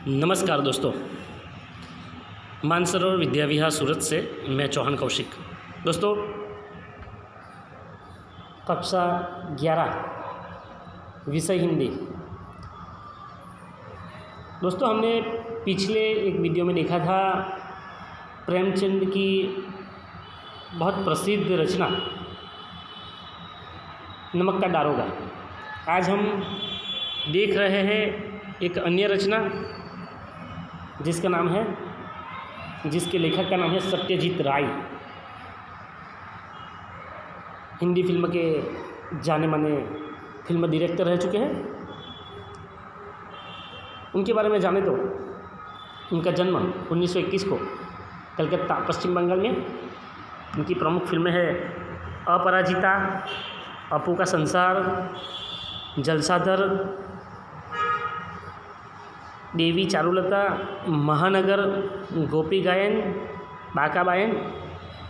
नमस्कार दोस्तों, मानसरोवर विद्या विहार सूरत से मैं चौहान कौशिक। दोस्तों, कक्षा 11 विषय हिंदी। दोस्तों, हमने पिछले एक वीडियो में देखा था प्रेमचंद की बहुत प्रसिद्ध रचना नमक का दारोगा। आज हम देख रहे हैं एक अन्य रचना जिसके लेखक का नाम है सत्यजीत राय। हिंदी फिल्म के जाने माने फिल्म डायरेक्टर रह चुके हैं। उनके बारे में जाने तो उनका जन्म 1921 को कलकत्ता पश्चिम बंगाल में। उनकी प्रमुख फिल्में हैं अपराजिता, अपू का संसार, जलसाधर, देवी चारुलता, महानगर, गोपी गायन, बाका बायन,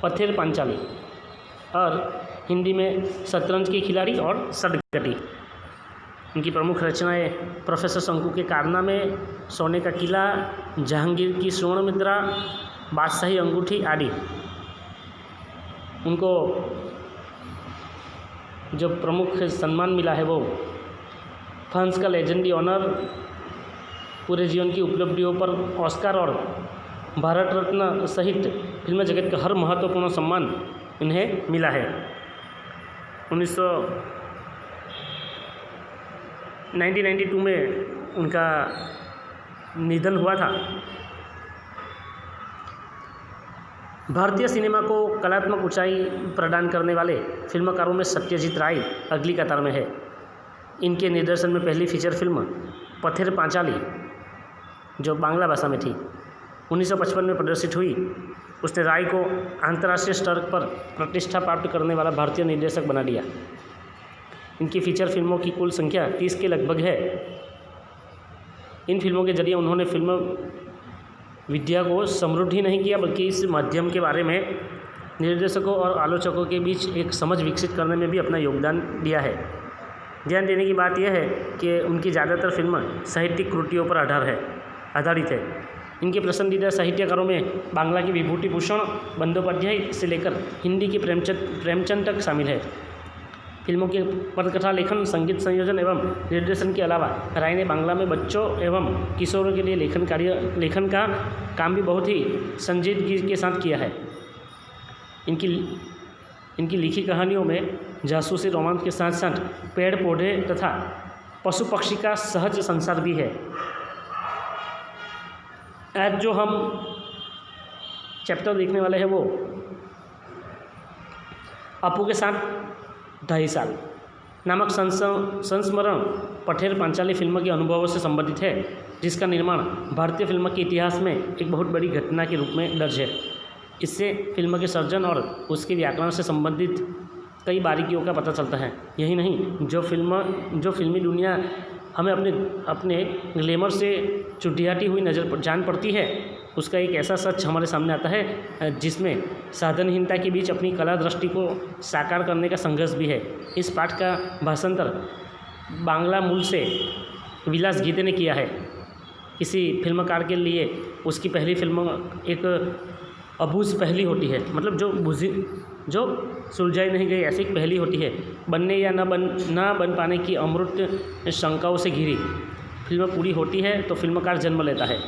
पथेर पांचाली और हिंदी में शतरंज के खिलाड़ी और सदगति। उनकी प्रमुख रचनाएं प्रोफेसर शंकु के कारनामे, सोने का किला, जहांगीर की स्वर्ण मुद्रा, बादशाही अंगूठी आदि। उनको जो प्रमुख सम्मान मिला है वो फ्रांस का लेजेंडरी ऑनर, पूरे जीवन की उपलब्धियों पर ऑस्कर और भारत रत्न सहित फिल्म जगत का हर महत्वपूर्ण सम्मान इन्हें मिला है। 1992 में उनका निधन हुआ था। भारतीय सिनेमा को कलात्मक ऊंचाई प्रदान करने वाले फिल्मकारों में सत्यजीत राय अगली कतार में है। इनके निर्देशन में पहली फीचर फिल्म पथेर पांचाली, जो बांग्ला भाषा में थी, 1955 में प्रदर्शित हुई। उसने राय को अंतर्राष्ट्रीय स्तर पर प्रतिष्ठा प्राप्त करने वाला भारतीय निर्देशक बना दिया। इनकी फीचर फिल्मों की कुल संख्या 30 के लगभग है। इन फिल्मों के जरिए उन्होंने फिल्म विद्या को समृद्ध ही नहीं किया, बल्कि इस माध्यम के बारे में निर्देशकों और आलोचकों के बीच एक समझ विकसित करने में भी अपना योगदान दिया है। ध्यान देने की बात यह है कि उनकी ज़्यादातर फिल्म साहित्यिक कृतियों पर आधारित है। इनके पसंदीदा साहित्यकारों में बांग्ला की विभूति भूषण बंदोपाध्याय से लेकर हिंदी के प्रेमचंद तक शामिल है। फिल्मों के पटकथा लेखन, संगीत संयोजन एवं निर्देशन के अलावा राय ने बांग्ला में बच्चों एवं किशोरों के लिए लेखन का काम भी बहुत ही संजीदगी के साथ किया है। इनकी लिखी कहानियों में जासूसी रोमांस के साथ साथ पेड़ पौधे तथा पशु पक्षी का सहज संसार भी है। आज जो हम चैप्टर देखने वाले हैं वो अपू के साथ 2.5 साल नामक संस्मरण पथेर पांचाली फिल्म के अनुभवों से संबंधित है, जिसका निर्माण भारतीय फिल्म के इतिहास में एक बहुत बड़ी घटना के रूप में दर्ज है। इससे फिल्म के सर्जन और उसके व्याकरण से संबंधित कई बारीकियों का पता चलता है। यही नहीं, जो फिल्मी दुनिया हमें अपने ग्लैमर से चुटियाती हुई जान पड़ती है, उसका एक ऐसा सच हमारे सामने आता है जिसमें साधनहीनता के बीच अपनी कला दृष्टि को साकार करने का संघर्ष भी है। इस पाठ का भाषांतर बांग्ला मूल से विलास गीते ने किया है। किसी फिल्मकार के लिए उसकी पहली फिल्म एक अबूझ पहली होती है, मतलब जो सुलझाई नहीं गई ऐसी एक पहली होती है। बनने या न बन पाने की अमृत शंकाओं से घिरी फिल्म पूरी होती है तो फिल्मकार जन्म लेता है।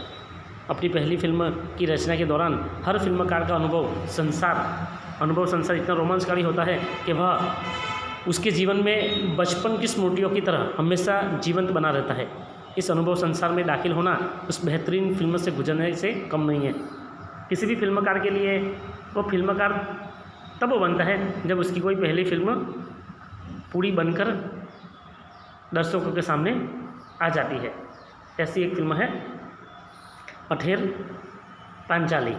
अपनी पहली फिल्म की रचना के दौरान हर फिल्मकार का अनुभव संसार इतना रोमांचकारी होता है कि वह उसके जीवन में बचपन की स्मृतियों की तरह हमेशा जीवंत बना रहता है। इस अनुभव संसार में दाखिल होना उस बेहतरीन फिल्म से गुजरने से कम नहीं है। किसी भी फिल्मकार के लिए वो फिल्मकार तब वो बनता है जब उसकी कोई पहली फिल्म पूरी बनकर दर्शकों के सामने आ जाती है। ऐसी एक फिल्म है पथेर पांचाली।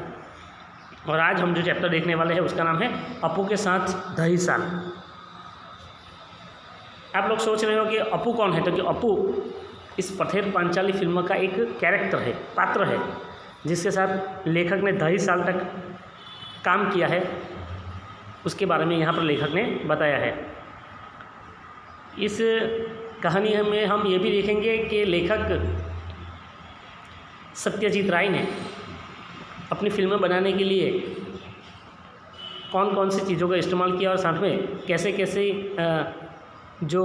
और आज हम जो चैप्टर देखने वाले हैं उसका नाम है अपू के साथ 2.5 साल। आप लोग सोच रहे हो कि अपू कौन है, तो कि अपू इस पथेर पांचाली फिल्म का एक कैरेक्टर है, पात्र है, जिसके साथ लेखक ने 2.5 साल तक काम किया है। उसके बारे में यहाँ पर लेखक ने बताया है। इस कहानी में हम ये भी देखेंगे कि लेखक सत्यजीत राय ने अपनी फिल्में बनाने के लिए कौन कौन सी चीज़ों का इस्तेमाल किया और साथ में कैसे कैसे जो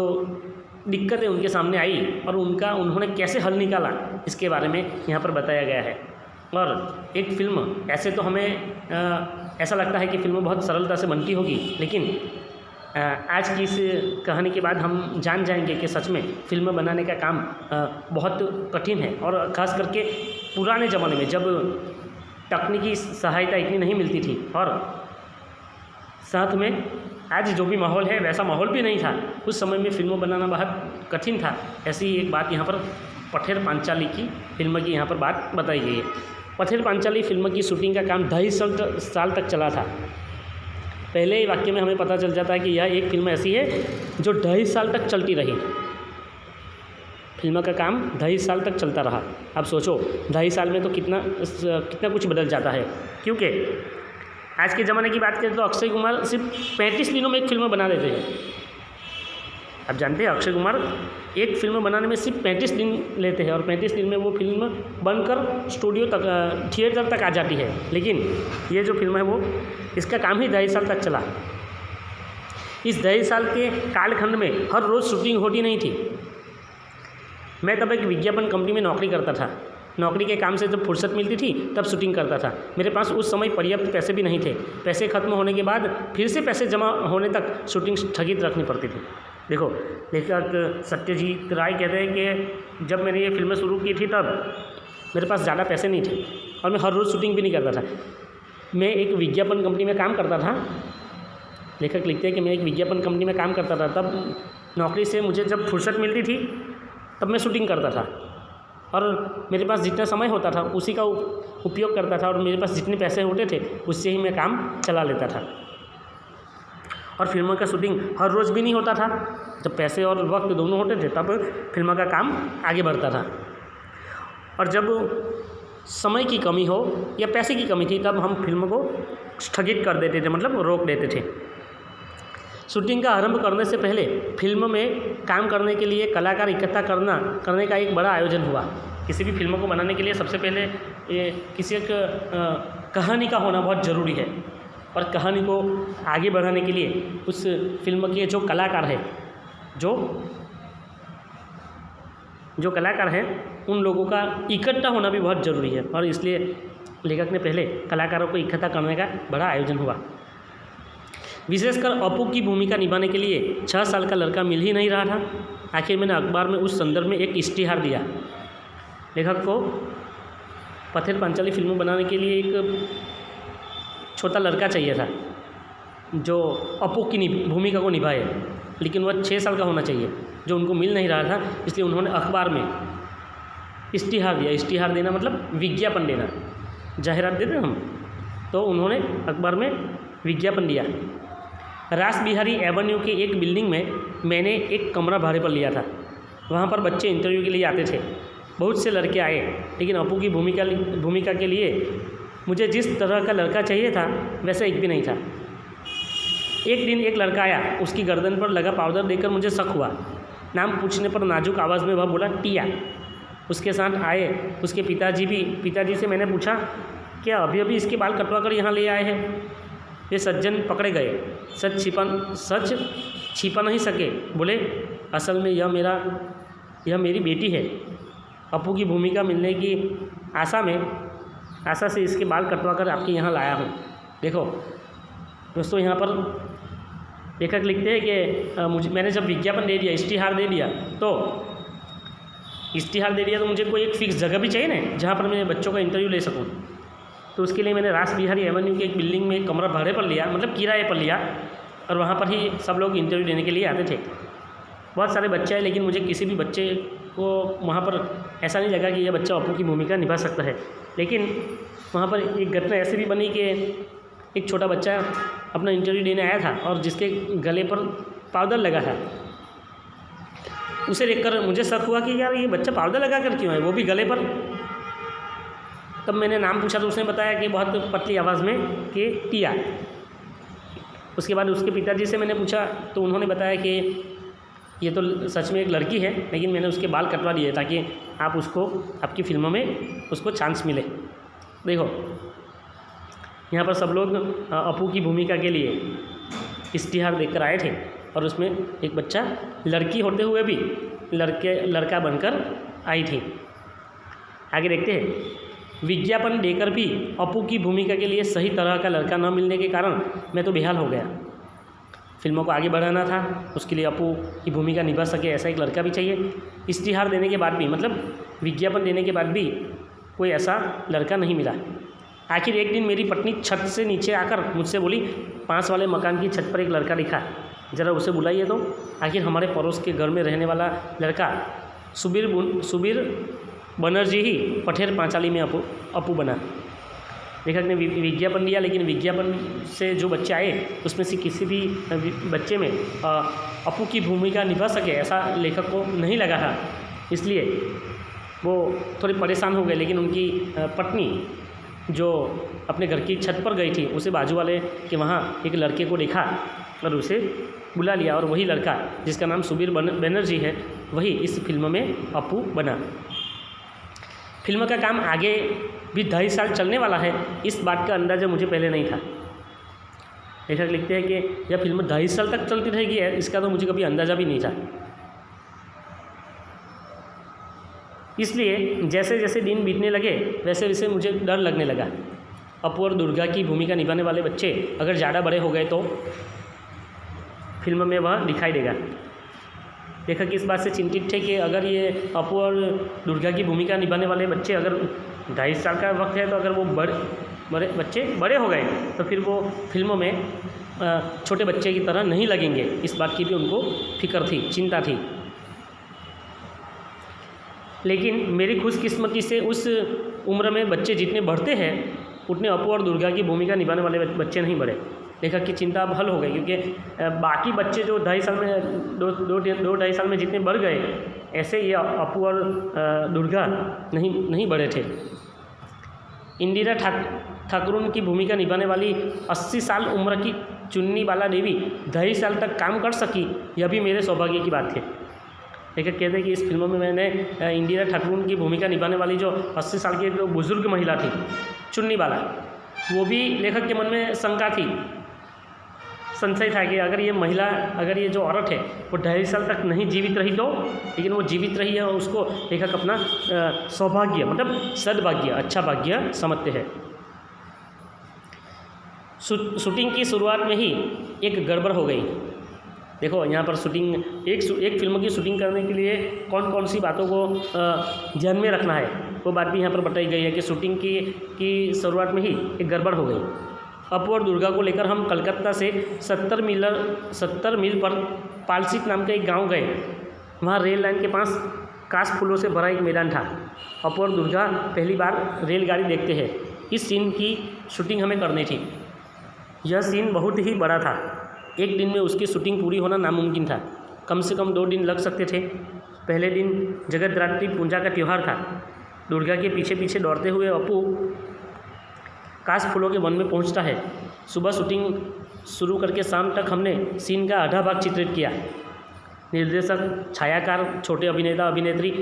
दिक्कतें उनके सामने आई और उन्होंने कैसे हल निकाला, इसके बारे में यहाँ पर बताया गया है। और एक फ़िल्म ऐसे तो हमें ऐसा लगता है कि फिल्म बहुत सरलता से बनती होगी, लेकिन आज की इस कहानी के बाद हम जान जाएंगे कि सच में फिल्म बनाने का काम बहुत कठिन है। और ख़ास करके पुराने ज़माने में जब तकनीकी सहायता इतनी नहीं मिलती थी और साथ में आज जो भी माहौल है वैसा माहौल भी नहीं था, उस समय में फिल्म बनाना बहुत कठिन था। ऐसी ही एक बात यहाँ पर पठेर पांचाली की फिल्म की यहाँ पर बात बताई गई है। पठेर पांचाली फिल्म की शूटिंग का काम 2.5 साल तक चला था। पहले ही वाक्य में हमें पता चल जाता है कि यह एक फिल्म ऐसी है जो 2.5 साल तक चलती रही। फिल्म का काम 2.5 साल तक चलता रहा। अब सोचो 2.5 साल में तो कितना कुछ बदल जाता है, क्योंकि आज के ज़माने की बात करें तो अक्षय कुमार सिर्फ 35 दिनों में एक फिल्म बना देते हैं। आप जानते हैं अक्षय कुमार एक फिल्म बनाने में सिर्फ 35 दिन लेते हैं और 35 दिन में वो फिल्म बनकर स्टूडियो तक थिएटर तक आ जाती है। लेकिन ये जो फिल्म है वो इसका काम ही 2.5 साल तक चला। इस 2.5 साल के कालखंड में हर रोज़ शूटिंग होती नहीं थी। मैं तब एक विज्ञापन कंपनी में नौकरी करता था। नौकरी के काम से जब फुर्सत मिलती थी तब शूटिंग करता था। मेरे पास उस समय पर्याप्त पैसे भी नहीं थे। पैसे खत्म होने के बाद फिर से पैसे जमा होने तक शूटिंग स्थगित रखनी पड़ती थी। देखो, लेखक सत्यजीत राय कहते हैं कि जब मैंने ये फिल्में शुरू की थी तब मेरे पास ज़्यादा पैसे नहीं थे और मैं हर रोज़ शूटिंग भी नहीं करता था। मैं एक विज्ञापन कंपनी में काम करता था। लेखक लिखते हैं कि मैं एक विज्ञापन कंपनी में काम करता था। तब नौकरी से मुझे जब फुर्सत मिलती थी तब मैं शूटिंग करता था और मेरे पास जितना समय होता था उसी का उपयोग करता था और मेरे पास जितने पैसे होते थे उससे ही मैं काम चला लेता था। और फिल्मों का शूटिंग हर रोज़ भी नहीं होता था। जब पैसे और वक्त दोनों होते थे तब फिल्मों का काम आगे बढ़ता था। और जब समय की कमी हो या पैसे की कमी थी तब हम फिल्म को स्थगित कर देते थे, मतलब रोक देते थे। शूटिंग का आरंभ करने से पहले फिल्म में काम करने के लिए कलाकार इकट्ठा करने का एक बड़ा आयोजन हुआ। किसी भी फिल्म को बनाने के लिए सबसे पहले किसी एक कहानी का होना बहुत ज़रूरी है और कहानी को आगे बढ़ाने के लिए उस फिल्म के जो कलाकार हैं उन लोगों का इकट्ठा होना भी बहुत ज़रूरी है और इसलिए लेखक ने पहले कलाकारों को इकट्ठा करने का बड़ा आयोजन हुआ। विशेषकर अपू की भूमिका निभाने के लिए 6 साल का लड़का मिल ही नहीं रहा था। आखिर मैंने अखबार में उस संदर्भ में एक इश्तिहार दिया। लेखक को पठेर पांचाली फिल्म बनाने के लिए एक छोटा लड़का चाहिए था जो अपू की भूमिका को निभाए, लेकिन वह 6 साल का होना चाहिए, जो उनको मिल नहीं रहा था। इसलिए उन्होंने अखबार में इश्तिहार दिया। इश्तिहार देना मतलब विज्ञापन देना, जाहिरात देते हम, तो उन्होंने अखबार में विज्ञापन दिया। रास बिहारी एवेन्यू के एक बिल्डिंग में मैंने एक कमरा भाड़े पर लिया था। वहाँ पर बच्चे इंटरव्यू के लिए आते थे। बहुत से लड़के आए, लेकिन अपू की भूमिका के लिए मुझे जिस तरह का लड़का चाहिए था वैसा एक भी नहीं था। एक दिन एक लड़का आया, उसकी गर्दन पर लगा पाउडर देखकर मुझे शक हुआ। नाम पूछने पर नाजुक आवाज़ में वह बोला टिया। उसके साथ आए उसके पिताजी से मैंने पूछा, क्या अभी अभी इसके बाल कटवा कर यहाँ ले आए हैं? वे सज्जन पकड़े गए। सच छिपा नहीं सके। बोले, असल में यह मेरी बेटी है। अपू की भूमिका मिलने की आशा से इसके बाल कटवा कर आपके यहाँ लाया हूँ। देखो दोस्तों, यहाँ पर लेखक लिखते हैं कि मैंने जब विज्ञापन दे दिया, इश्तिहार दे दिया तो मुझे कोई एक फिक्स जगह भी चाहिए ना जहाँ पर मैं बच्चों का इंटरव्यू ले सकूँ। तो उसके लिए मैंने रास बिहारी एवेन्यू के एक बिल्डिंग में एक कमरा भाड़े पर लिया, मतलब किराए पर लिया, और वहाँ पर ही सब लोग इंटरव्यू देने के लिए आते थे। बहुत सारे बच्चे आए, लेकिन मुझे किसी भी बच्चे को वहाँ पर ऐसा नहीं लगा कि यह बच्चा अपू की भूमिका निभा सकता है। लेकिन वहाँ पर एक घटना ऐसी भी बनी कि एक छोटा बच्चा अपना इंटरव्यू देने आया था और जिसके गले पर पाउडर लगा था। उसे देखकर मुझे शक हुआ कि यार ये बच्चा पाउडर लगा कर क्यों है, वो भी गले पर। तब मैंने नाम पूछा तो उसने बताया कि बहुत पतली आवाज़ में कि टिया। उसके बाद उसके पिताजी से मैंने पूछा तो उन्होंने बताया कि ये तो सच में एक लड़की है, लेकिन मैंने उसके बाल कटवा दिए ताकि आप उसको आपकी फिल्मों में उसको चांस मिले। देखो यहाँ पर सब लोग अपू की भूमिका के लिए इश्तिहार देखकर आए थे और उसमें एक बच्चा लड़की होते हुए भी लड़का बनकर आई थी। आगे देखते हैं। विज्ञापन देकर भी अपू की भूमिका के लिए सही तरह का लड़का न मिलने के कारण मैं तो बेहाल हो गया। फिल्मों को आगे बढ़ाना था, उसके लिए अपू की भूमिका निभा सके ऐसा एक लड़का भी चाहिए। इश्तिहार देने के बाद भी, मतलब विज्ञापन देने के बाद भी कोई ऐसा लड़का नहीं मिला। आखिर एक दिन मेरी पत्नी छत से नीचे आकर मुझसे बोली, पास वाले मकान की छत पर एक लड़का दिखा, ज़रा उसे बुलाइए। तो आखिर हमारे पड़ोस के घर में रहने वाला लड़का सुबीर बनर्जी ही पठेर पांचाली में अपू बना। लेखक ने विज्ञापन दिया, लेकिन विज्ञापन से जो बच्चे आए उसमें से किसी भी बच्चे में अपू की भूमिका निभा सके ऐसा लेखक को नहीं लगा था, इसलिए वो थोड़े परेशान हो गए। लेकिन उनकी पत्नी जो अपने घर की छत पर गई थी, उसे बाजू वाले के वहाँ एक लड़के को देखा और उसे बुला लिया, और वही लड़का जिसका नाम सुबीर बनर्जी है वही इस फिल्म में अपू बना। फिल्म का काम आगे भी 2.5 साल चलने वाला है, इस बात का अंदाज़ा मुझे पहले नहीं था। लेखक लिखते हैं कि यह फिल्म 2.5 साल तक चलती रहेगी है, इसका तो मुझे कभी अंदाज़ा भी नहीं था। इसलिए जैसे जैसे दिन बीतने लगे वैसे वैसे मुझे डर लगने लगा। अपू और दुर्गा की भूमिका निभाने वाले बच्चे अगर ज़्यादा बड़े हो गए तो फिल्म में वह दिखाई देगा। लेखक इस बात से चिंतित थे कि अगर ये अपू और दुर्गा की भूमिका निभाने वाले बच्चे अगर 2.5 साल का वक्त है, तो अगर वो बच्चे बड़े हो गए तो फिर वो फिल्मों में छोटे बच्चे की तरह नहीं लगेंगे। इस बात की भी उनको फिक्र थी, चिंता थी। लेकिन मेरी खुशकिस्मती से उस उम्र में बच्चे जितने बढ़ते हैं उतने अपू और दुर्गा की भूमिका निभाने वाले बच्चे नहीं बढ़े। लेखक की चिंता अब हल हो गई, क्योंकि बाकी बच्चे जो 2.5 साल में 2-2.5 साल में जितने बढ़ गए, ऐसे ये अपू और दुर्गा नहीं बढ़े थे। इंदिरा ठाकुरन की भूमिका निभाने वाली 80 साल उम्र की चुन्नी बाला देवी 2.5 साल तक काम कर सकी, यह भी मेरे सौभाग्य की बात है। लेखक कहते हैं कि इस फिल्म में मैंने इंदिरा ठाकुरन की भूमिका निभाने वाली जो 80 साल की जो बुजुर्ग महिला थी चुन्नी बाला, वो भी लेखक के मन में शंका थी, संशय था कि अगर ये जो औरत है वो 2.5 साल तक नहीं जीवित रही तो, लेकिन वो जीवित रही है और उसको लेखक अपना सौभाग्य मतलब सद्भाग्य, अच्छा भाग्य समझते हैं। शूटिंग की शुरुआत में ही एक गड़बड़ हो गई। देखो यहाँ पर शूटिंग एक फिल्म की शूटिंग करने के लिए कौन कौन सी बातों को ध्यान में रखना है वो बात भी यहाँ पर बताई गई है कि शूटिंग की शुरुआत में ही एक गड़बड़ हो गई। अपू और दुर्गा को लेकर हम कलकत्ता से 70 मील पर पालसीत नाम का एक गांव गए। वहाँ रेल लाइन के पास काश फूलों से भरा एक मैदान था। अपू और दुर्गा पहली बार रेलगाड़ी देखते हैं। इस सीन की शूटिंग हमें करनी थी। यह सीन बहुत ही बड़ा था। एक दिन में उसकी शूटिंग पूरी होना नामुमकिन था। कम से कम 2 दिन लग सकते थे। पहले दिन जगतरात्रि पूजा का त्यौहार था। दुर्गा के पीछे पीछे दौड़ते हुए अपू काश फूलों के वन में पहुंचता है। सुबह शूटिंग शुरू करके शाम तक हमने सीन का आधा भाग चित्रित किया। निर्देशक, छायाकार, छोटे अभिनेता अभिनेत्री,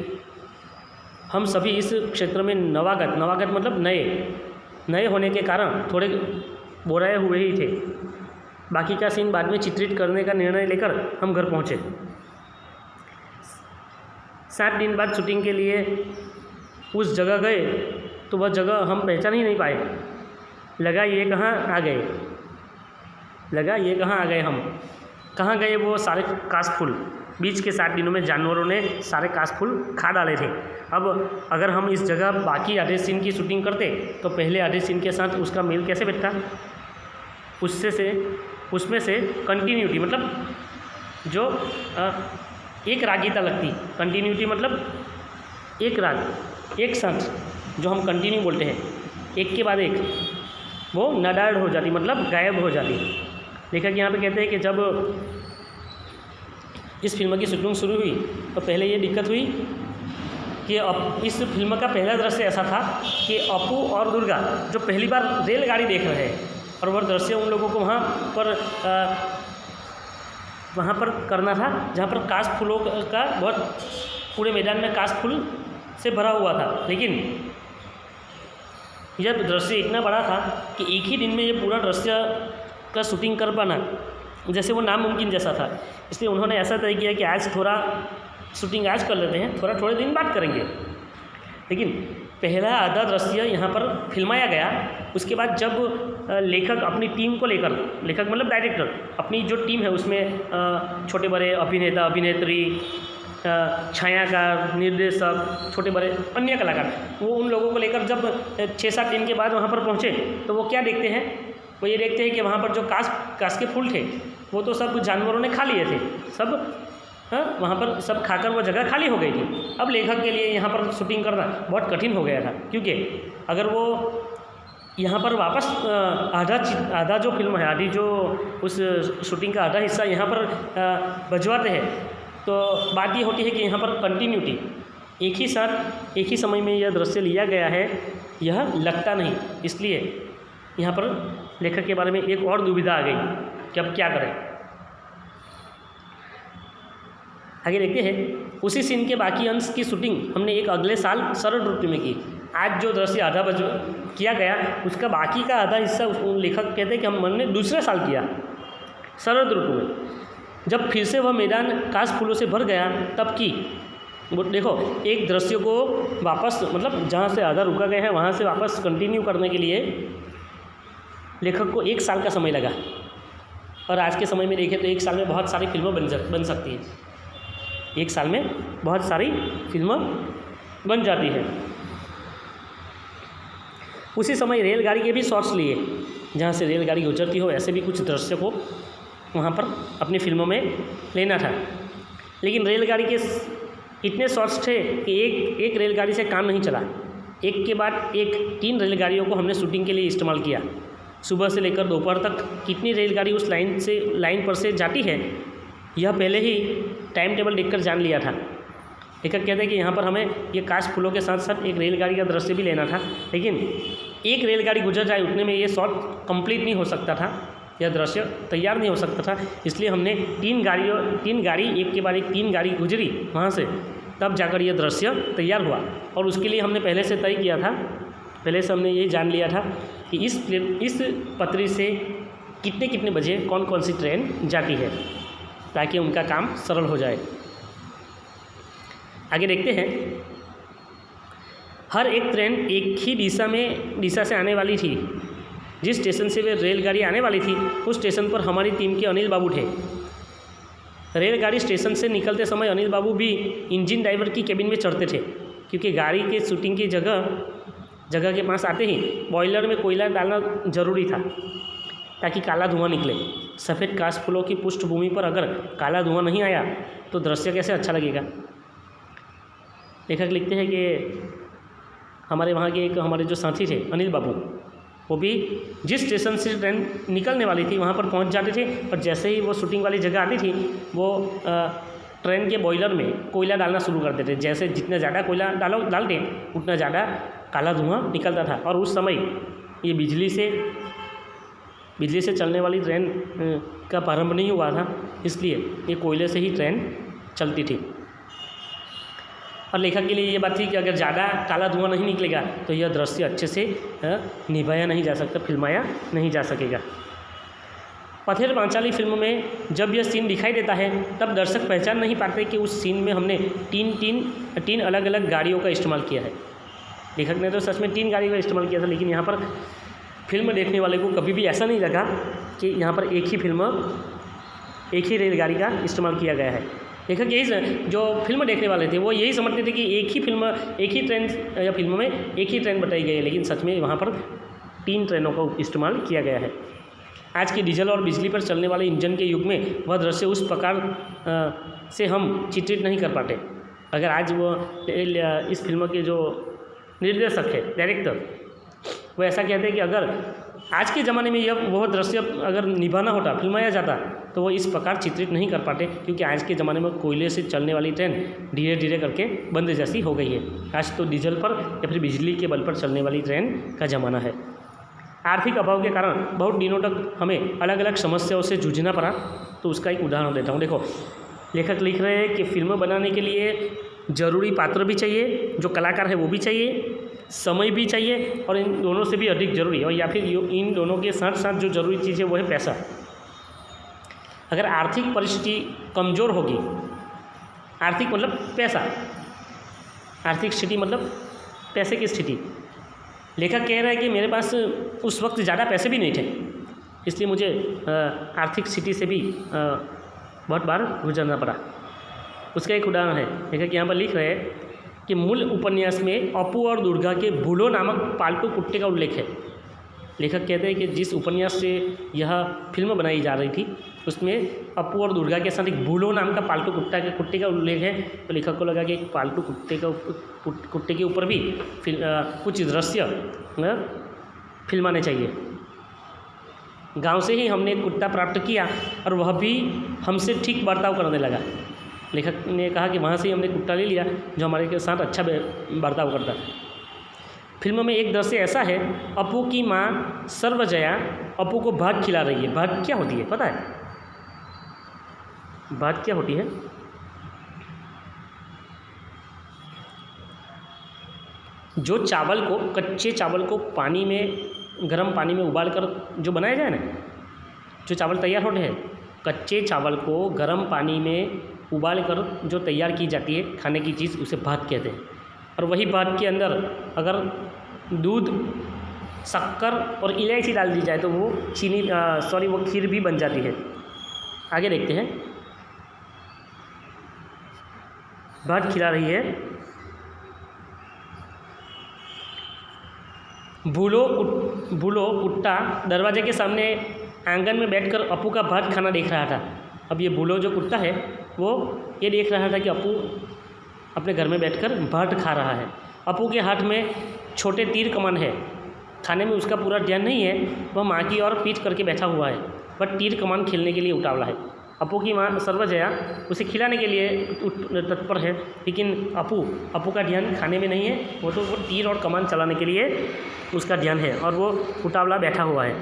हम सभी इस क्षेत्र में नवागत मतलब नए होने के कारण थोड़े बोराए हुए ही थे। बाकी का सीन बाद में चित्रित करने का निर्णय लेकर हम घर पहुँचे। 7 दिन बाद शूटिंग के लिए उस जगह गए तो वह जगह हम पहचान ही नहीं पाए। लगा ये कहाँ आ गए हम। कहाँ गए वो सारे काश फूल। बीच के 7 दिनों में जानवरों ने सारे काश फूल खा डाले थे। अब अगर हम इस जगह बाकी आधे सीन की शूटिंग करते तो पहले आधे सीन के साथ उसका मेल कैसे बैठता। उसमें से कंटिन्यूटी मतलब जो एक रागिता लगती। कंटिन्यूटी मतलब एक राग एक साथ जो हम कंटिन्यू बोलते हैं, एक के बाद एक, वो नडार्ड हो जाती मतलब गायब हो जाती। लेखक यहाँ पे कहते हैं कि जब इस फिल्म की शूटिंग शुरू हुई तो पहले ये दिक्कत हुई कि इस फिल्म का पहला दृश्य ऐसा था कि अपू और दुर्गा जो पहली बार रेलगाड़ी देख रहे हैं और वह दृश्य उन लोगों को वहाँ पर करना था जहाँ पर काश फूलों का बहुत पूरे मैदान में काश फूल से भरा हुआ था, लेकिन यह दृश्य इतना बड़ा था कि एक ही दिन में ये पूरा दृश्य का शूटिंग कर पाना जैसे वो नामुमकिन जैसा था। इसलिए उन्होंने ऐसा तय किया कि आज थोड़ा शूटिंग आज कर लेते हैं, थोड़े दिन बाद करेंगे। लेकिन पहला आधा दृश्य यहाँ पर फिल्माया गया। उसके बाद जब लेखक अपनी टीम को लेकर, लेखक मतलब डायरेक्टर, अपनी जो टीम है उसमें छोटे बड़े अभिनेता अभिनेत्री, छायाकार, निर्देशक, छोटे बड़े अन्य कलाकार, वो उन लोगों को लेकर जब 6-7 दिन के बाद वहाँ पर पहुँचे तो वो क्या देखते हैं, वो ये देखते हैं कि वहाँ पर जो काश के फूल थे वो तो सब जानवरों ने खा लिए थे, सब वहाँ पर सब खाकर वो जगह खाली हो गई थी। अब लेखक के लिए यहाँ पर शूटिंग करना बहुत कठिन हो गया था, क्योंकि अगर वो यहाँ पर वापस आधा जो फिल्म है, आधी जो उस शूटिंग का आधा हिस्सा यहाँ पर भिजवाते हैं तो बात ये होती है कि यहाँ पर कंटिन्यूटी, एक ही साथ एक ही समय में यह दृश्य लिया गया है, यह लगता नहीं। इसलिए यहाँ पर लेखक के बारे में एक और दुविधा आ गई कि अब क्या करें। आगे देखते हैं, उसी सीन के बाकी अंश की शूटिंग हमने एक अगले साल शरद ऋतु में की। आज जो दृश्य आधा किया गया उसका बाकी का आधा हिस्सा लेखक कहते हैं कि हमने दूसरे साल किया शरद ऋतु में। जब फिर से वह मैदान काश फूलों से भर गया तब की। वो देखो, एक दृश्य को वापस मतलब जहाँ से आधा रुका गया है वहाँ से वापस कंटिन्यू करने के लिए लेखक को 1 साल का समय लगा, और आज के समय में देखें तो 1 साल में बहुत सारी फिल्में बन सकती हैं। 1 साल में बहुत सारी फिल्में बन जाती है। उसी समय रेलगाड़ी के भी शॉट्स लिए, जहाँ से रेलगाड़ी गुजरती हो ऐसे भी कुछ दृश्य को वहाँ पर अपनी फिल्मों में लेना था। लेकिन रेलगाड़ी के इतने शॉट्स थे कि एक रेलगाड़ी से काम नहीं चला। एक के बाद एक 3 रेलगाड़ियों को हमने शूटिंग के लिए इस्तेमाल किया। सुबह से लेकर दोपहर तक कितनी रेलगाड़ी उस लाइन पर से जाती है यह पहले ही टाइम टेबल देखकर जान लिया था। लेखक कहते हैं कि यहाँ पर हमें ये काश फूलों के साथ साथ एक रेलगाड़ी का दृश्य भी लेना था, लेकिन एक रेलगाड़ी गुजर जाए उतने में ये शॉट कंप्लीट नहीं हो सकता था, यह दृश्य तैयार नहीं हो सकता था। इसलिए हमने 3 गाड़ी एक के बाद एक 3 गाड़ी गुजरी वहाँ से, तब जाकर यह दृश्य तैयार हुआ। और उसके लिए हमने पहले से तय किया था, पहले से हमने ये जान लिया था कि इस पटरी से कितने बजे कौन कौन सी ट्रेन जाती है, ताकि उनका काम सरल हो जाए। आगे देखते हैं, हर एक ट्रेन एक ही दिशा से आने वाली थी। जिस स्टेशन से वे रेलगाड़ी आने वाली थी उस स्टेशन पर हमारी टीम के अनिल बाबू थे। रेलगाड़ी स्टेशन से निकलते समय अनिल बाबू भी इंजन ड्राइवर की केबिन में चढ़ते थे, क्योंकि गाड़ी के शूटिंग की जगह के पास आते ही बॉयलर में कोयला डालना ज़रूरी था ताकि काला धुआं निकले। सफ़ेद काश फूलों की पृष्ठभूमि पर अगर काला धुआं नहीं आया तो दृश्य कैसे अच्छा लगेगा। लेखक लिखते हैं कि हमारे वहाँ के हमारे जो साथी थे अनिल बाबू, वो भी जिस स्टेशन से ट्रेन निकलने वाली थी वहाँ पर पहुँच जाते थे, और जैसे ही वो शूटिंग वाली जगह आती थी वो ट्रेन के बॉयलर में कोयला डालना शुरू कर देते। जैसे जितना ज़्यादा कोयला डालते उतना ज़्यादा काला धुआं निकलता था। और उस समय ये बिजली से चलने वाली ट्रेन का प्रारंभ नहीं हुआ था, इसलिए ये कोयले से ही ट्रेन चलती थी। और लेखक के लिए ये बात थी कि अगर ज़्यादा काला धुआं नहीं निकलेगा तो यह दृश्य अच्छे से निभाया नहीं जा सकता, फिल्माया नहीं जा सकेगा। पथेर पांचाली फिल्म में जब यह सीन दिखाई देता है तब दर्शक पहचान नहीं पाते कि उस सीन में हमने तीन अलग अलग गाड़ियों का इस्तेमाल किया है। लेखक ने तो सच में 3 गाड़ियों का इस्तेमाल किया था, लेकिन यहाँ पर फिल्म देखने वाले को कभी भी ऐसा नहीं लगा कि यहाँ पर एक ही रेलगाड़ी का इस्तेमाल किया गया है। लेखक यही, जो फिल्म देखने वाले थे वो यही समझते थे कि एक ही ट्रेन या फिल्म में एक ही ट्रेन बताई गई है, लेकिन सच में वहाँ पर 3 ट्रेनों का इस्तेमाल किया गया है। आज के डीजल और बिजली पर चलने वाले इंजन के युग में वह दृश्य उस प्रकार से हम चित्रित नहीं कर पाते। अगर आज वो इस फिल्म के जो निर्देशक है, डायरेक्टर, वो ऐसा कहते हैं कि अगर आज के ज़माने में वह दृश्य अगर निभाना होता, फिल्माया जाता, तो वो इस प्रकार चित्रित नहीं कर पाते, क्योंकि आज के ज़माने में कोयले से चलने वाली ट्रेन धीरे धीरे करके बंद जैसी हो गई है। आज तो डीजल पर या फिर बिजली के बल पर चलने वाली ट्रेन का ज़माना है। आर्थिक अभाव के कारण बहुत दिनों तक हमें अलग अलग समस्याओं से जूझना पड़ा। तो उसका एक उदाहरण देता हूँ। देखो, लेखक लिख रहे हैं कि फिल्म बनाने के लिए जरूरी पात्र भी चाहिए, जो कलाकार है वो भी चाहिए, समय भी चाहिए, और इन दोनों से भी अधिक जरूरी, और या फिर इन दोनों के साथ साथ जो जरूरी चीज़ है वो है पैसा। अगर आर्थिक परिस्थिति कमज़ोर होगी, आर्थिक मतलब पैसा, आर्थिक स्थिति मतलब पैसे की स्थिति, लेखक कह रहा है कि मेरे पास उस वक्त ज़्यादा पैसे भी नहीं थे, इसलिए मुझे आर्थिक स्थिति से भी बहुत बार गुजरना पड़ा। उसका एक उदाहरण है, लेखक यहाँ पर लिख रहे हैं कि मूल उपन्यास में अपू और दुर्गा के भूलो नामक पालतू कुत्ते का उल्लेख है। लेखक कहते हैं कि जिस उपन्यास से यह फिल्म बनाई जा रही थी उसमें अपू और दुर्गा के साथ एक भूलो नाम का पालतू कुत्ते का उल्लेख है, तो लेखक को लगा कि एक पालतू कुत्ते के ऊपर भी कुछ दृश्य फिल्माने चाहिए। गांव से ही हमने एक कुत्ता प्राप्त किया और वह भी हमसे ठीक बर्ताव करने लगा। लेखक ने कहा कि वहाँ से ही हमने कुत्ता ले लिया जो हमारे के साथ अच्छा बर्ताव करता। फिल्म में एक दृश्य ऐसा है, अपू की माँ सर्वजया अपू को भात खिला रही है। भात क्या होती है पता है? भात क्या होती है? जो चावल को, कच्चे चावल को पानी में, गर्म पानी में उबाल कर जो बनाया जाए ना, जो चावल तैयार होते हैं, कच्चे चावल को गर्म पानी में उबाल कर जो तैयार की जाती है खाने की चीज़, उसे भात कहते हैं। और वही भात के अंदर अगर दूध, शक्कर और इलायची डाल दी जाए तो वो वो खीर भी बन जाती है। आगे देखते हैं। भात खिला रही है। भूलो कुत्ता दरवाजे के सामने आंगन में बैठकर अपू का भात खाना देख रहा था। अब ये भूलो जो कुत्ता है वो ये देख रहा था कि अपू अपने घर में बैठकर भात खा रहा है। अपू के हाथ में छोटे तीर कमान है। खाने में उसका पूरा ध्यान नहीं है, वह माँ की ओर पीठ करके बैठा हुआ है, पर तीर कमान खेलने के लिए उतावला है। अपू की माँ सर्वजया उसे खिलाने के लिए तत्पर है, लेकिन अपू का ध्यान खाने में नहीं है, वो तीर और कमान चलाने के लिए उसका ध्यान है और वो उतावला बैठा हुआ है।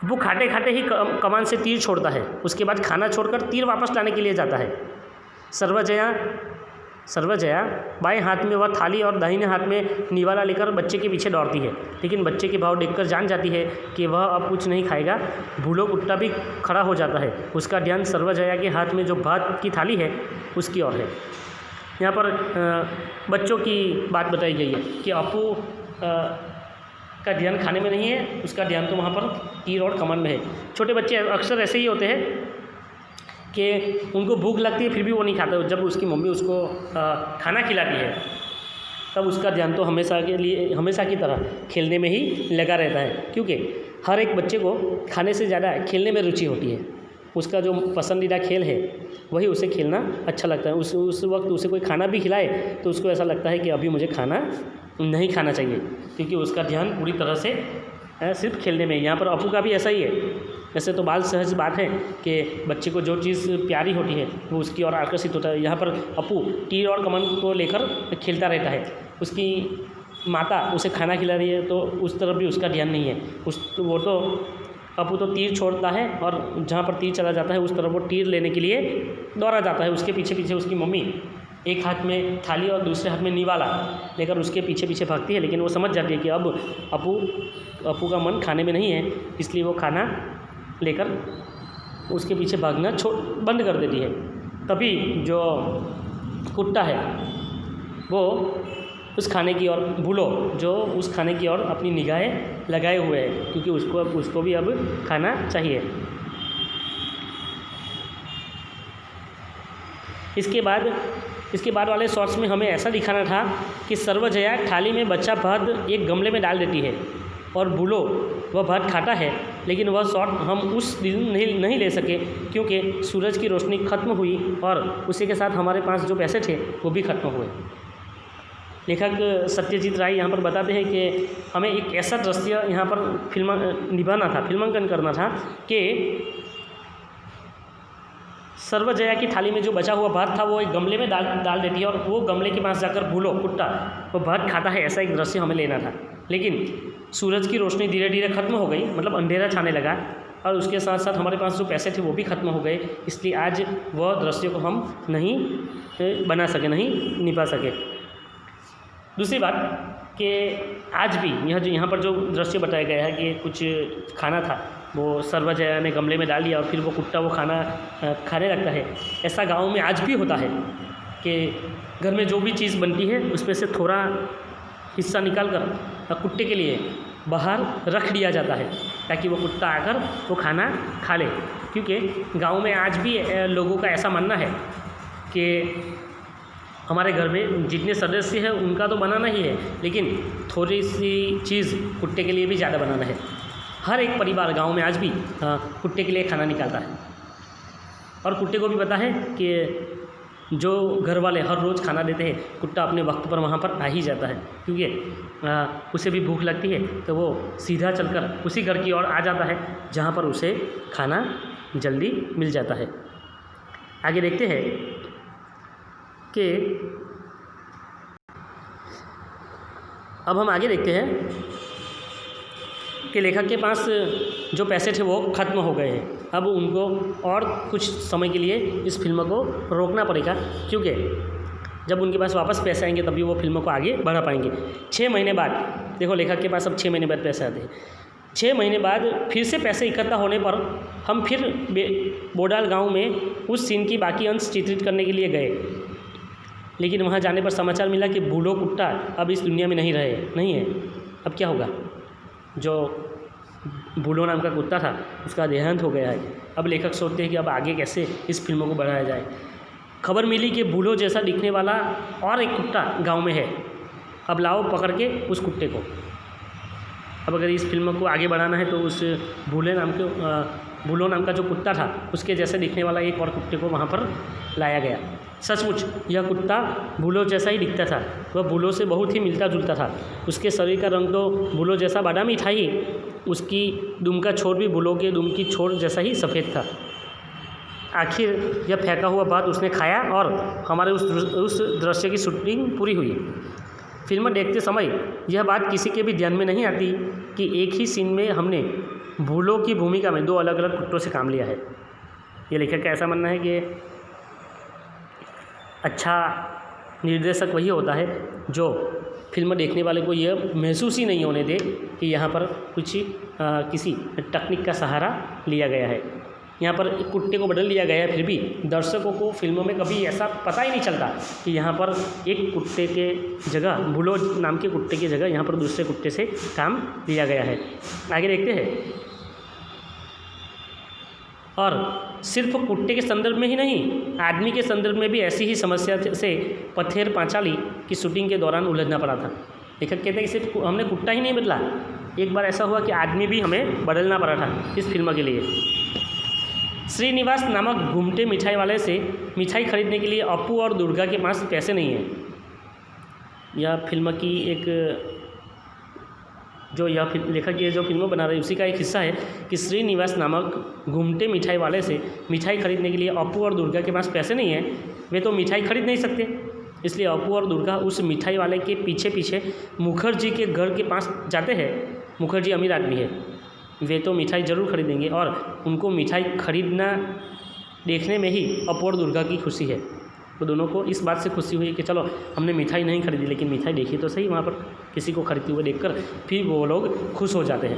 अपू खाते खाते ही कमान से तीर छोड़ता है, उसके बाद खाना छोड़कर तीर वापस लाने के लिए जाता है। सर्वजया बाएं हाथ में वह थाली और दाहिने हाथ में निवाला लेकर बच्चे के पीछे दौड़ती है, लेकिन बच्चे के भाव देखकर जान जाती है कि वह अब कुछ नहीं खाएगा। भूलो कुत्ता भी खड़ा हो जाता है, उसका ध्यान सर्वजया के हाथ में जो भात की थाली है उसकी ओर है। यहाँ पर बच्चों की बात बताई गई है कि अपू का ध्यान खाने में नहीं है, उसका ध्यान तो वहाँ पर तीर और कमान में है। छोटे बच्चे अक्सर ऐसे ही होते हैं कि उनको भूख लगती है फिर भी वो नहीं खाता। जब उसकी मम्मी उसको खाना खिलाती है तब उसका ध्यान तो हमेशा की तरह खेलने में ही लगा रहता है, क्योंकि हर एक बच्चे को खाने से ज़्यादा खेलने में रुचि होती है। उसका जो पसंदीदा खेल है वही उसे खेलना अच्छा लगता है। उस वक्त उसे कोई खाना भी खिलाए तो उसको ऐसा लगता है कि अभी मुझे खाना नहीं खाना चाहिए, क्योंकि उसका ध्यान पूरी तरह से सिर्फ खेलने में। यहाँ पर अपू का भी ऐसा ही है। वैसे तो बाल सहज बात है कि बच्चे को जो चीज़ प्यारी होती है वो उसकी ओर आकर्षित होता है। यहाँ पर अपू तीर और कमान को लेकर खेलता रहता है। उसकी माता उसे खाना खिला रही है तो उस तरफ भी उसका ध्यान नहीं है। अपू तो तीर छोड़ता है और जहाँ पर तीर चला जाता है उस तरफ वो तीर लेने के लिए दौड़ा जाता है। उसके पीछे पीछे उसकी मम्मी एक हाथ में थाली और दूसरे हाथ में निवाला लेकर उसके पीछे पीछे भागती है, लेकिन वो समझ जाती है कि अब अपू का मन खाने में नहीं है, इसलिए वो खाना लेकर उसके पीछे भागना बंद कर देती है। तभी जो कुत्ता है वो उस खाने की ओर, भूलो जो उस खाने की ओर अपनी निगाहें लगाए हुए है, क्योंकि उसको भी अब खाना चाहिए। इसके बाद वाले शॉट्स में हमें ऐसा दिखाना था कि सर्वजया थाली में बचा भात एक गमले में डाल देती है और भूलो वह भात खाता है, लेकिन वह शॉट हम उस दिन नहीं ले सके क्योंकि सूरज की रोशनी खत्म हुई और उसी के साथ हमारे पास जो पैसे थे वो भी खत्म हुए। लेखक सत्यजीत राय यहाँ पर बताते हैं कि हमें एक ऐसा दृश्य यहाँ पर फिल्मांकन करना था कि सर्वजया की थाली में जो बचा हुआ भात था वो एक गमले में डाल देती है और वो गमले के पास जाकर भूलो कुत्ता वो भात खाता है, ऐसा एक दृश्य हमें लेना था। लेकिन सूरज की रोशनी धीरे धीरे खत्म हो गई, मतलब अंधेरा छाने लगा और उसके साथ साथ हमारे पास जो पैसे थे वो भी ख़त्म हो गए, इसलिए आज वह दृश्य को हम नहीं बना सके, नहीं निभा सके। दूसरी बात कि आज भी यहाँ पर जो दृश्य बताया गया है कि कुछ खाना था, वो सर्वजया ने गमले में डाल दिया और फिर वो कुत्ता वो खाना खाने लगता है। ऐसा गांव में आज भी होता है कि घर में जो भी चीज़ बनती है उसमें से थोड़ा हिस्सा निकाल कर कुत्ते के लिए बाहर रख दिया जाता है, ताकि वो कुत्ता आकर वो खाना खा ले। क्योंकि गांव में आज भी लोगों का ऐसा मानना है कि हमारे घर में जितने सदस्य हैं उनका तो बनाना ही है, लेकिन थोड़ी सी चीज़ कुत्ते के लिए भी ज़्यादा बनाना है। हर एक परिवार गांव में आज भी कुत्ते के लिए खाना निकालता है, और कुत्ते को भी पता है कि जो घर वाले हर रोज़ खाना देते हैं, कुत्ता अपने वक्त पर वहाँ पर आ ही जाता है, क्योंकि उसे भी भूख लगती है तो वो सीधा चलकर उसी घर की ओर आ जाता है जहाँ पर उसे खाना जल्दी मिल जाता है। आगे देखते हैं कि अब हम आगे देखते हैं कि लेखक के पास जो पैसे थे वो ख़त्म हो गए हैं। अब उनको और कुछ समय के लिए इस फिल्म को रोकना पड़ेगा, क्योंकि जब उनके पास वापस पैसे आएंगे तभी वो फिल्म को आगे बढ़ा पाएंगे। 6 महीने बाद, देखो लेखक के पास अब 6 महीने बाद पैसे आते हैं। 6 महीने बाद फिर से पैसे इकट्ठा होने पर हम फिर बोडाल गांव में उस सीन की बाकी अंश चित्रित करने के लिए गए, लेकिन वहां जाने पर समाचार मिला कि बूढ़ो कुत्ता अब इस दुनिया में नहीं है। अब क्या होगा? जो बूढ़ो नाम का कुत्ता था उसका देहांत हो गया है। अब लेखक सोचते हैं कि अब आगे कैसे इस फिल्म को बढ़ाया जाए। खबर मिली कि बूढ़ो जैसा दिखने वाला और एक कुत्ता गांव में है, अब लाओ पकड़ के उस कुत्ते को। अब अगर इस फिल्म को आगे बढ़ाना है तो उस बूढ़ो नाम का जो कुत्ता था उसके जैसे दिखने वाला एक और कुत्ते को वहाँ पर लाया गया। सचमुच यह कुत्ता बूढ़ो जैसा ही दिखता था, वह बूढ़ो से बहुत ही मिलता जुलता था। उसके शरीर का रंग तो बूढ़ो जैसा बादामी था ही, उसकी दुम का छोर भी बूढ़ो के दुम की छोर जैसा ही सफ़ेद था। आखिर यह फेंका हुआ भात उसने खाया और हमारे उस दृश्य की शूटिंग पूरी हुई। फिल्म देखते समय यह बात किसी के भी ध्यान में नहीं आती कि एक ही सीन में हमने बूढ़ो की भूमिका में 2 अलग अलग कुत्तों से काम लिया है। ये लेखक का ऐसा मानना है कि अच्छा निर्देशक वही होता है जो फिल्म देखने वाले को यह महसूस ही नहीं होने दे कि यहाँ पर कुछ किसी तकनीक का सहारा लिया गया है। यहाँ पर एक कुत्ते को बदल दिया गया है, फिर भी दर्शकों को फिल्मों में कभी ऐसा पता ही नहीं चलता कि यहाँ पर एक कुत्ते के जगह, बूढ़ो नाम के कुत्ते की जगह यहाँ पर दूसरे कुत्ते से काम लिया गया है। आगे देखते हैं। और सिर्फ कुत्ते के संदर्भ में ही नहीं, आदमी के संदर्भ में भी ऐसी ही समस्या से पथेर पांचाली की शूटिंग के दौरान उलझना पड़ा था। लेखक कहते हैं कि सिर्फ हमने कुत्ता ही नहीं बदला, एक बार ऐसा हुआ कि आदमी भी हमें बदलना पड़ा था इस फिल्म के लिए। श्रीनिवास नामक घूमते मिठाई वाले से मिठाई खरीदने के लिए अप्पू और दुर्गा के पास पैसे नहीं हैं। यह फिल्म की एक जो यह लेखक ये जो फिल्म बना रहे उसी का एक हिस्सा है कि श्रीनिवास नामक घूमते मिठाई वाले से मिठाई खरीदने के लिए अप्पू और दुर्गा के पास पैसे नहीं हैं। वे तो मिठाई खरीद नहीं सकते, इसलिए अप्पू और दुर्गा उस मिठाई वाले के पीछे पीछे मुखर्जी के घर के पास जाते हैं। मुखर्जी अमीर आदमी है, वे तो मिठाई ज़रूर खरीदेंगे और उनको मिठाई खरीदना देखने में ही अप्पू और दुर्गा की खुशी है। वो दोनों को इस बात से खुशी हुई कि चलो हमने मिठाई नहीं खरीदी लेकिन मिठाई देखी तो सही वहाँ पर किसी को खरीदते हुए देखकर, फिर वो लोग खुश हो जाते हैं।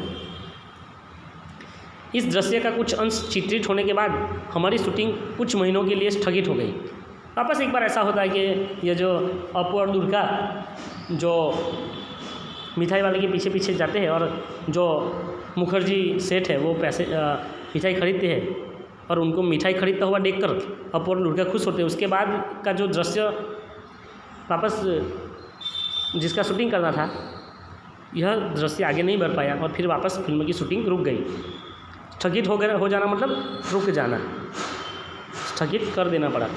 इस दृश्य का कुछ अंश चित्रित होने के बाद हमारी शूटिंग कुछ महीनों के लिए स्थगित हो गई। वापस एक बार ऐसा होता है कि ये जो अप्पू और दुर्गा जो मिठाई वाले के पीछे पीछे जाते हैं और जो मुखर्जी सेठ है वो पैसे मिठाई खरीदते हैं और उनको मिठाई खरीदता हुआ देखकर अप्पू और दुर्गा खुश होते हैं। उसके बाद का जो दृश्य वापस जिसका शूटिंग करना था, यह दृश्य आगे नहीं बढ़ पाया और फिर वापस फिल्म की शूटिंग रुक गई। स्थगित हो जाना मतलब रुक जाना, स्थगित कर देना पड़ा।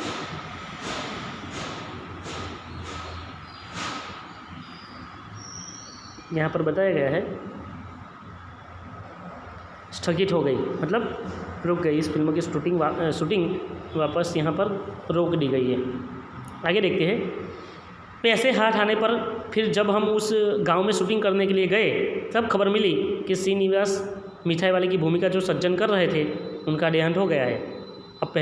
यहाँ पर बताया गया है स्थगित हो गई मतलब रुक गई। इस फिल्म की शूटिंग वापस यहाँ पर रोक दी गई है। आगे देखते हैं। पैसे हाथ आने पर फिर जब हम उस गांव में शूटिंग करने के लिए गए तब खबर मिली कि श्रीनिवास मिठाई वाले की भूमिका जो सज्जन कर रहे थे उनका देहांत हो गया है। अब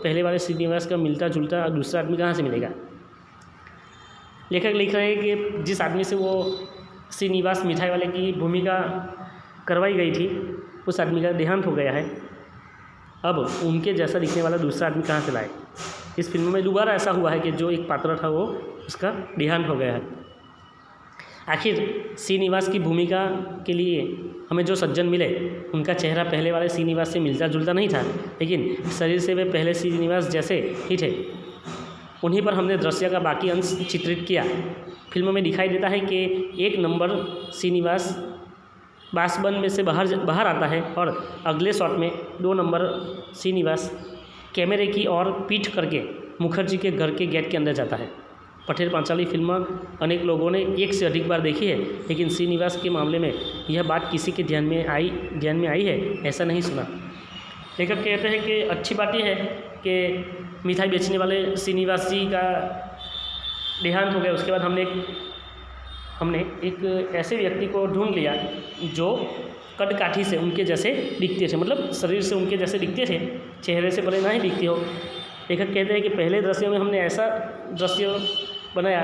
पहले वाले श्रीनिवास का मिलता जुलता दूसरा आदमी कहाँ से मिलेगा। लेखक लिख रहे हैं कि जिस आदमी से वो श्रीनिवास मिठाई वाले की भूमिका करवाई गई थी उस आदमी का देहांत हो गया है। अब उनके जैसा दिखने वाला दूसरा आदमी कहाँ से लाए। इस फिल्म में दोबारा ऐसा हुआ है कि जो एक पात्र था वो उसका देहांत हो गया है। आखिर श्रीनिवास की भूमिका के लिए हमें जो सज्जन मिले उनका चेहरा पहले वाले श्रीनिवास से मिलता जुलता नहीं था, लेकिन शरीर से वे पहले श्रीनिवास जैसे ही थे। उन्हीं पर हमने दृश्य का बाकी अंश चित्रित किया। फिल्म में दिखाई देता है कि एक नंबर श्रीनिवास बांसबंद में से बाहर आता है और अगले शॉट में 2 नंबर श्रीनिवास कैमरे की ओर पीठ करके मुखर्जी के घर के गेट के अंदर जाता है। पठेर पांचाली फिल्म अनेक लोगों ने एक से अधिक बार देखी है, लेकिन श्रीनिवास के मामले में यह बात किसी के ध्यान में आई है ऐसा नहीं सुना। लेखक कहते हैं कि अच्छी बात यह है कि मिठाई बेचने वाले श्रीनिवास जी का देहांत हो गया। उसके बाद हमने एक ऐसे व्यक्ति को ढूंढ लिया जो कदकाठी से उनके जैसे दिखते थे, मतलब शरीर से उनके जैसे दिखते थे, चेहरे से भले ना ही दिखती हो। लेखक कहते हैं कि पहले दृश्य में हमने ऐसा दृश्य बनाया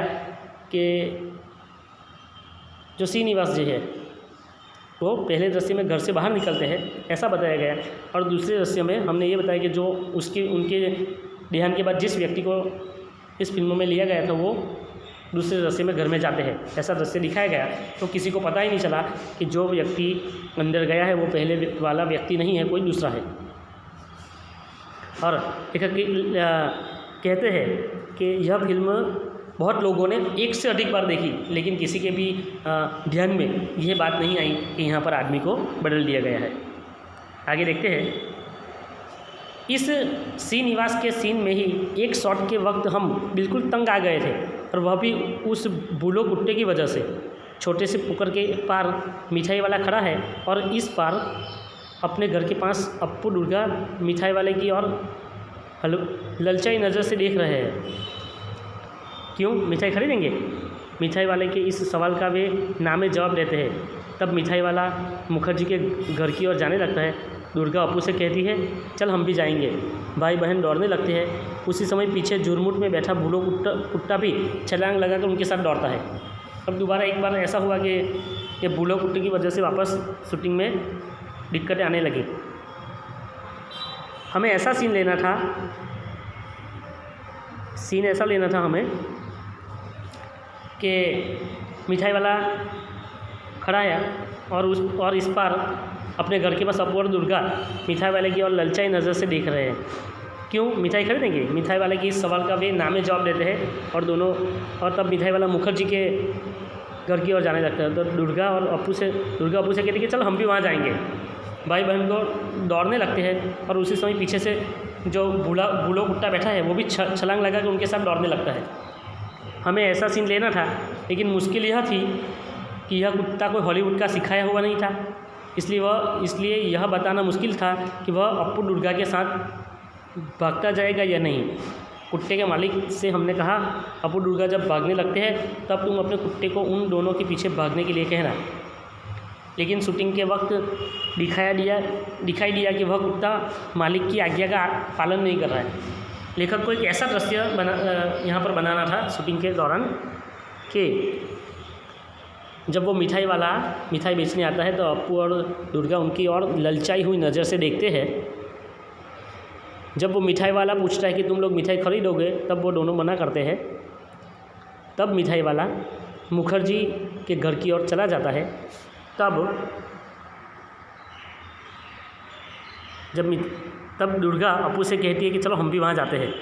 कि जो श्रीनिवास जी है वो पहले दृश्य में घर से बाहर निकलते हैं ऐसा बताया गया, और दूसरे दृश्य में हमने ये बताया कि जो उनके देहांत के बाद जिस व्यक्ति को इस फिल्म में लिया गया था वो दूसरे दृश्य में घर में जाते हैं ऐसा दृश्य दिखाया गया। तो किसी को पता ही नहीं चला कि जो व्यक्ति अंदर गया है वो पहले वाला व्यक्ति नहीं है, कोई दूसरा है। और लेखक कहते हैं कि यह फिल्म बहुत लोगों ने एक से अधिक बार देखी, लेकिन किसी के भी ध्यान में यह बात नहीं आई कि यहाँ पर आदमी को बदल दिया गया है। आगे देखते हैं। इस श्रीनिवास के सीन में ही एक शॉट के वक्त हम बिल्कुल तंग आ गए थे, और वह भी उस बूलो कुत्ते की वजह से। छोटे से पुकर के पार मिठाई वाला खड़ा है और इस पार अपने घर के पास अप्पू दुर्गा मिठाई वाले की और ललचाई नज़र से देख रहे हैं। क्यों मिठाई खरीदेंगे? मिठाई वाले के इस सवाल का वे नामे जवाब देते हैं। तब मिठाई वाला मुखर्जी के घर की ओर जाने लगता है। दुर्गा अप्पू से कहती है चल हम भी जाएंगे। भाई बहन दौड़ने लगते हैं। उसी समय पीछे झुरमुट में बैठा बूढ़ो कुत्ता भी छलांग लगाकर उनके साथ दौड़ता है। अब दोबारा एक बार ऐसा हुआ कि ये बूढ़ो कुत्ते की वजह से वापस शूटिंग में दिक्कतें आने लगी। हमें ऐसा सीन लेना था हमें कि मिठाई वाला खड़ा है और इस पार अपने घर के पास अप्पू और दुर्गा मिठाई वाले की और ललचाई नज़र से देख रहे हैं। क्यों मिठाई खरीदेंगे? मिठाई वाले की इस सवाल का वे नामे जवाब देते हैं और तब मिठाई वाला मुखर्जी के घर की ओर जाने लगता है। तो दुर्गा अप्पू से कहती है कि चल हम भी वहाँ जाएंगे। भाई बहन को दौड़ने लगते हैं और उसी समय पीछे से जो बूढ़ो कुत्ता बैठा है वो भी छलांग लगा कर उनके साथ दौड़ने लगता है। हमें ऐसा सीन लेना था, लेकिन मुश्किल यह थी कि यह कुत्ता कोई हॉलीवुड का सिखाया हुआ नहीं था, इसलिए यह बताना मुश्किल था कि वह अप्पू दुर्गा के साथ भागता जाएगा या नहीं। कुत्ते के मालिक से हमने कहा अप्पू दुर्गा जब भागने लगते हैं तब तुम अपने कुत्ते को उन दोनों के पीछे भागने के लिए कहना। लेकिन शूटिंग के वक्त दिखाई दिया कि वह कुत्ता मालिक की आज्ञा का पालन नहीं कर रहा है। लेखक को एक ऐसा दृश्य यहाँ पर बनाना था शूटिंग के दौरान कि जब वो मिठाई बेचने आता है तो अप्पू और दुर्गा उनकी ओर ललचाई हुई नज़र से देखते हैं। जब वो मिठाई वाला पूछता है कि तुम लोग मिठाई खरीदोगे, तब वो दोनों मना करते हैं। तब मिठाई वाला मुखर्जी के घर की ओर चला जाता है। तब दुर्गा अप्पू से कहती है कि चलो हम भी वहाँ जाते हैं,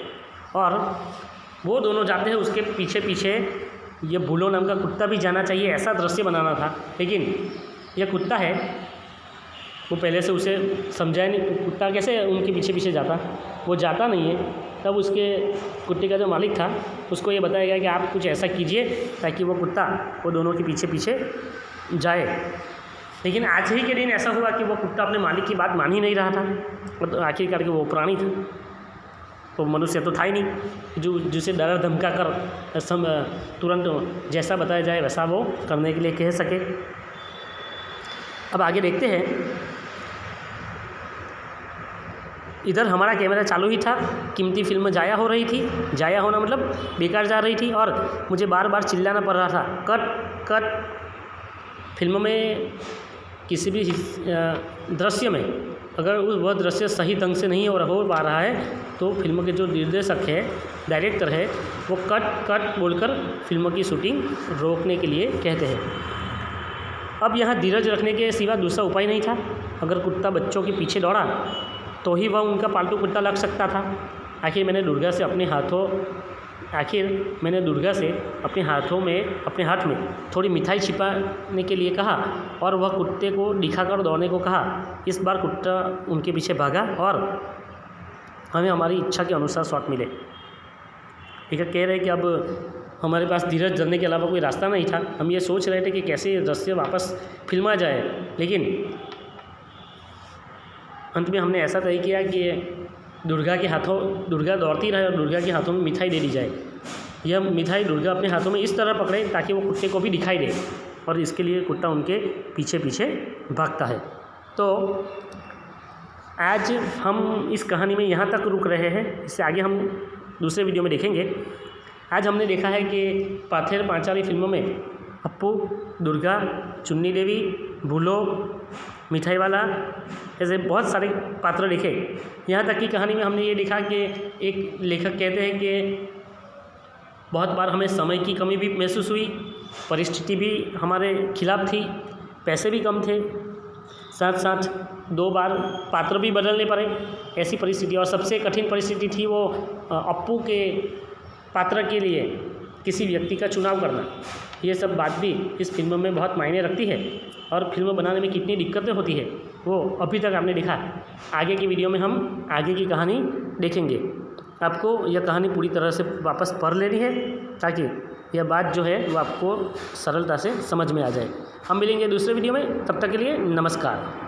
और वो दोनों जाते हैं। उसके पीछे पीछे ये बूलो नाम का कुत्ता भी जाना चाहिए, ऐसा दृश्य बनाना था। लेकिन यह कुत्ता है, वो पहले से उसे समझाया नहीं, कुत्ता कैसे उनके पीछे पीछे जाता, वो जाता नहीं है। तब उसके कुत्ते का जो मालिक था उसको ये बताया गया कि आप कुछ ऐसा कीजिए ताकि वो कुत्ता वो दोनों के पीछे पीछे जाए। लेकिन आज ही के दिन ऐसा हुआ कि वो कुत्ता अपने मालिक की बात मान ही नहीं रहा था। तो आखिरकार के वो प्राणी था, वो मनुष्य तो था ही नहीं जिसे डरा धमका कर तुरंत जैसा बताया जाए वैसा वो करने के लिए कह सके। अब आगे देखते हैं। इधर हमारा कैमरा चालू ही था, कीमती फिल्म ज़ाया हो रही थी, ज़ाया होना मतलब बेकार जा रही थी और मुझे बार बार चिल्लाना पड़ रहा था, कट कट। फिल्म में किसी भी दृश्य में अगर वह दृश्य सही ढंग से नहीं हो पा रहा है तो फिल्म के जो निर्देशक है, डायरेक्टर है, वो कट कट बोलकर फिल्म की शूटिंग रोकने के लिए कहते हैं। अब यहाँ धीरज रखने के सिवा दूसरा उपाय नहीं था। अगर कुत्ता बच्चों के पीछे दौड़ा तो ही वह उनका पालतू कुत्ता लग सकता था। आखिर मैंने दुर्गा से अपने हाथ में थोड़ी मिठाई छिपाने के लिए कहा और वह कुत्ते को दिखाकर दौड़ने को कहा। इस बार कुत्ता उनके पीछे भागा और हमें हमारी इच्छा के अनुसार शॉट मिले। ठीक है, कह रहे हैं कि अब हमारे पास धीरज धरने के अलावा कोई रास्ता नहीं था। हम ये सोच रहे थे कि कैसे ये दृश्य वापस फिल्मा जाए, लेकिन अंत में हमने ऐसा तय किया कि दुर्गा दौड़ती रहे और दुर्गा के हाथों में मिठाई दे दी जाए। यह मिठाई दुर्गा अपने हाथों में इस तरह पकड़े ताकि वो कुत्ते को भी दिखाई दे और इसके लिए कुत्ता उनके पीछे पीछे भागता है। तो आज हम इस कहानी में यहाँ तक रुक रहे हैं, इससे आगे हम दूसरे वीडियो में देखेंगे। आज हमने देखा है कि पथेर पांचाली फिल्मों में अप्पू, दुर्गा, चुन्नी देवी, भूलो, मिठाई वाला, ऐसे बहुत सारे पात्र लिखे। यहाँ तक की कहानी में हमने ये देखा कि एक लेखक कहते हैं कि बहुत बार हमें समय की कमी भी महसूस हुई, परिस्थिति भी हमारे खिलाफ थी, पैसे भी कम थे, साथ साथ 2 बार पात्र भी बदलने पड़े। ऐसी परिस्थिति, और सबसे कठिन परिस्थिति थी वो अप्पू के पात्र के लिए किसी व्यक्ति का चुनाव करना। ये सब बात भी इस फिल्म में बहुत मायने रखती है और फिल्म बनाने में कितनी दिक्कतें होती है वो अभी तक आपने देखा। आगे की वीडियो में हम आगे की कहानी देखेंगे। आपको यह कहानी पूरी तरह से वापस पढ़ लेनी है ताकि यह बात जो है वो आपको सरलता से समझ में आ जाए। हम मिलेंगे दूसरे वीडियो में, तब तक के लिए नमस्कार।